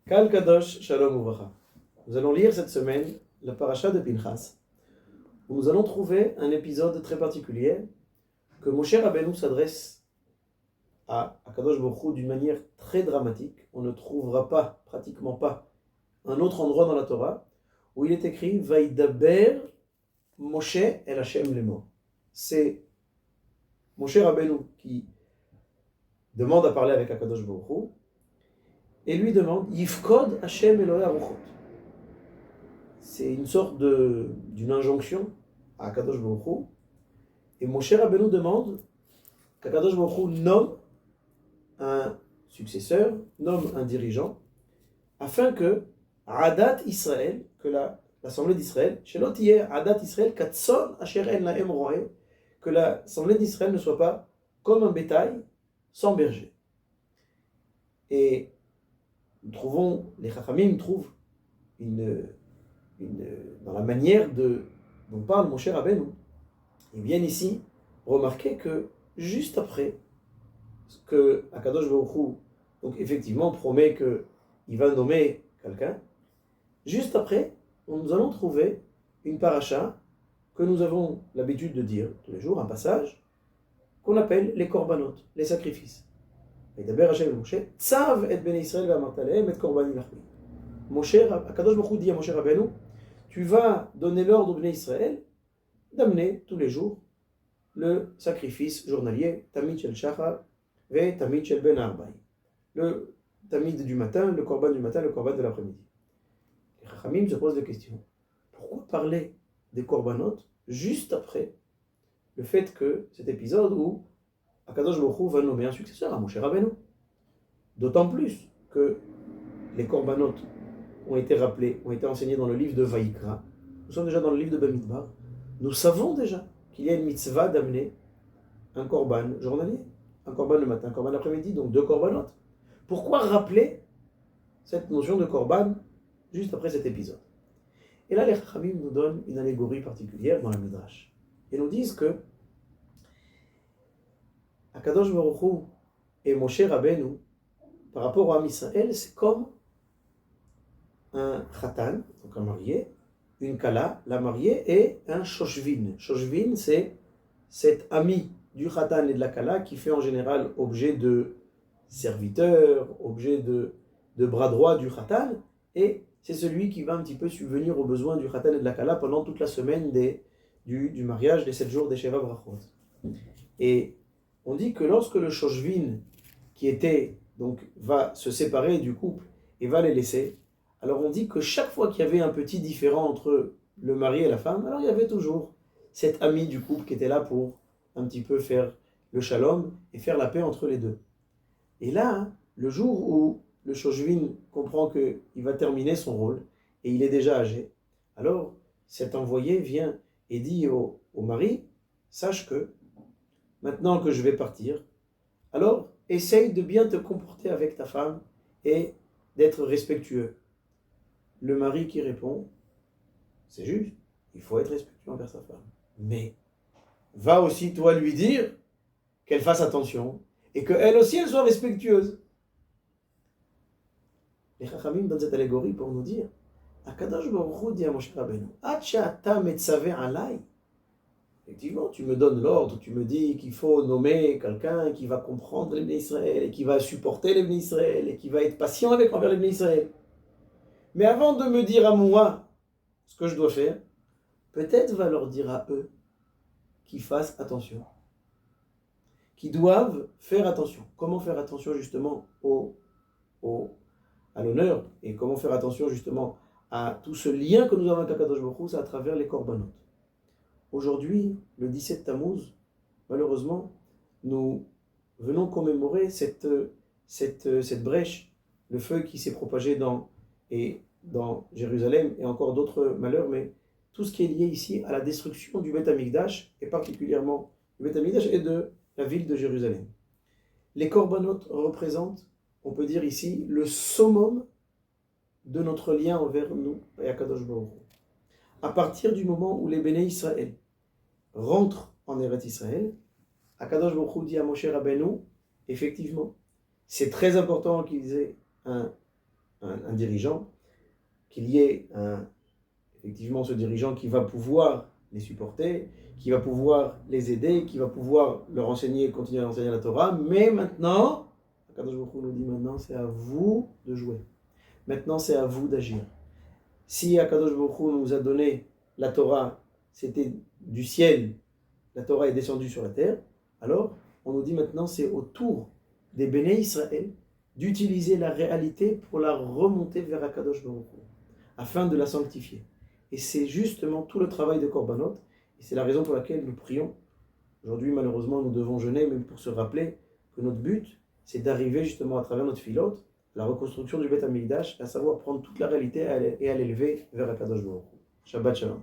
Kal Kadosh Shalom Uvracha. Nous allons lire cette semaine la paracha de Pinchas, où nous allons trouver un épisode très particulier que Moshe Rabbeinu s'adresse à Kadosh Baruch Hu d'une manière très dramatique. On ne trouvera pas, pratiquement pas, un autre endroit dans la Torah où il est écrit Vaïdaber Moshe El Hashem Lemo. C'est Moshe Rabbeinu qui demande à parler avec Kadosh Baruch Hu et lui demande Yifkod Hashem Elohei Aruchot. C'est une sorte d'une injonction à Kadosh Baruch Hu. Et Moshe Rabbeinu demande qu'Akadosh Baruch Hu nomme un successeur, nomme un dirigeant, afin que Adat Israël, que l'assemblée d'Israël, Shelotiye Adat Israël Katson Asher En Lahem Roe, que l'assemblée d'Israël ne soit pas comme un bétail sans berger. Et nous trouvons, les Chachamim trouvent dans la manière dont parle Moshe Rabbeinu, ils viennent ici remarquer que juste après que Akadosh Baruch Hu, donc effectivement promet qu'il va nommer quelqu'un, juste après, nous allons trouver une paracha que nous avons l'habitude de dire tous les jours, un passage qu'on appelle les korbanot, les sacrifices. Et d'abord Hashem Moshe, tzav et ben Israël v'amartalehem et korbani lachmi. Moshe, Akadosh Baruch Hu dit à Moshe Rabbeinu, tu vas donner l'ordre au Bnei Israël d'amener tous les jours le sacrifice journalier, Tamid Shel Shachar et Tamid Shel Ben Arbay. Le Tamid du matin, le Korban du matin, le Korban de l'après-midi. Les Chachamim se posent des questions. Pourquoi parler des Korbanot juste après le fait que cet épisode où Akadosh Baruch Hu va nommer un successeur à Moshe Rabbeinu? D'autant plus que les Korbanot ont été rappelés, ont été enseignés dans le livre de Vaïkra. Nous sommes déjà dans le livre de Bamidbar. Nous savons déjà qu'il y a une mitzvah d'amener un korban journalier, un korban le matin, un korban l'après-midi, donc 2 korbanot. Pourquoi rappeler cette notion de korban juste après cet épisode? Et là, les Chachamim nous donnent une allégorie particulière dans la Midrash. Ils nous disent que Akadosh Baruch Hu et Moshe Rabbeinu, par rapport au Am Israël, c'est comme un khatan, donc un marié, une kala, la mariée, et un shoshvin. Shoshvin, c'est cet ami du khatan et de la kala qui fait en général objet de serviteur, objet de bras droit du khatan, et c'est celui qui va un petit peu subvenir aux besoins du khatan et de la kala pendant toute la semaine du mariage, des 7 jours des Sheva Brachot. Et on dit que lorsque le shoshvin, qui était, donc, va se séparer du couple et va les laisser, alors on dit que chaque fois qu'il y avait un petit différend entre le mari et la femme, alors il y avait toujours cet ami du couple qui était là pour un petit peu faire le shalom et faire la paix entre les deux. Et là, le jour où le shoshvin comprend qu'il va terminer son rôle et il est déjà âgé, alors cet envoyé vient et dit au mari, sache que maintenant que je vais partir, alors essaye de bien te comporter avec ta femme et d'être respectueux. Le mari qui répond, c'est juste, il faut être respectueux envers sa femme. Mais va aussi toi lui dire qu'elle fasse attention et qu'elle aussi elle soit respectueuse. Les Chachamim donnent cette allégorie pour nous dire, Akadosh Baruch Hu dit à Moshe Rabbeinu, Achata metzave alai. Effectivement, tu me donnes l'ordre, tu me dis qu'il faut nommer quelqu'un qui va comprendre les Bnei Israël et qui va supporter les Bnei Israël et qui va être patient envers les Bnei Israël. Mais avant de me dire à moi ce que je dois faire, peut-être va leur dire à eux qu'ils fassent attention, qu'ils doivent faire attention. Comment faire attention justement à l'honneur et comment faire attention justement à tout ce lien que nous avons avec Akadosh Baruch Hu, c'est à travers les korbanot. Aujourd'hui, le 17 Tammuz, malheureusement, nous venons commémorer cette brèche, le feu qui s'est propagé dans Jérusalem et encore d'autres malheurs, mais tout ce qui est lié ici à la destruction du Beth Amikdash, et particulièrement du Beth Amikdash et de la ville de Jérusalem. Les korbanot représentent, on peut dire ici, le summum de notre lien envers nous et Akadosh Baruch Hu. À partir du moment où les Béné Israël rentrent en Eretz Israël, Akadosh Baruch Hu dit à Moshe Rabbeinu, effectivement, c'est très important qu'ils aient un un dirigeant, qu'il y ait effectivement ce dirigeant qui va pouvoir les supporter, qui va pouvoir les aider, qui va pouvoir leur enseigner, continuer à enseigner la Torah, mais maintenant, Akadosh Baruch Hu nous dit maintenant, c'est à vous de jouer. Maintenant, c'est à vous d'agir. Si Akadosh Baruch Hu nous a donné la Torah, c'était du ciel, la Torah est descendue sur la terre, alors on nous dit maintenant, c'est au tour des Béné Israël d'utiliser la réalité pour la remonter vers Akadosh Baruch Hu, afin de la sanctifier. Et c'est justement tout le travail de Korbanot, et c'est la raison pour laquelle nous prions. Aujourd'hui, malheureusement, nous devons jeûner, même pour se rappeler que notre but, c'est d'arriver justement à travers notre filote, la reconstruction du Beth Amikdash, à savoir prendre toute la réalité et à l'élever vers Akadosh Baruch Hu. Shabbat Shalom.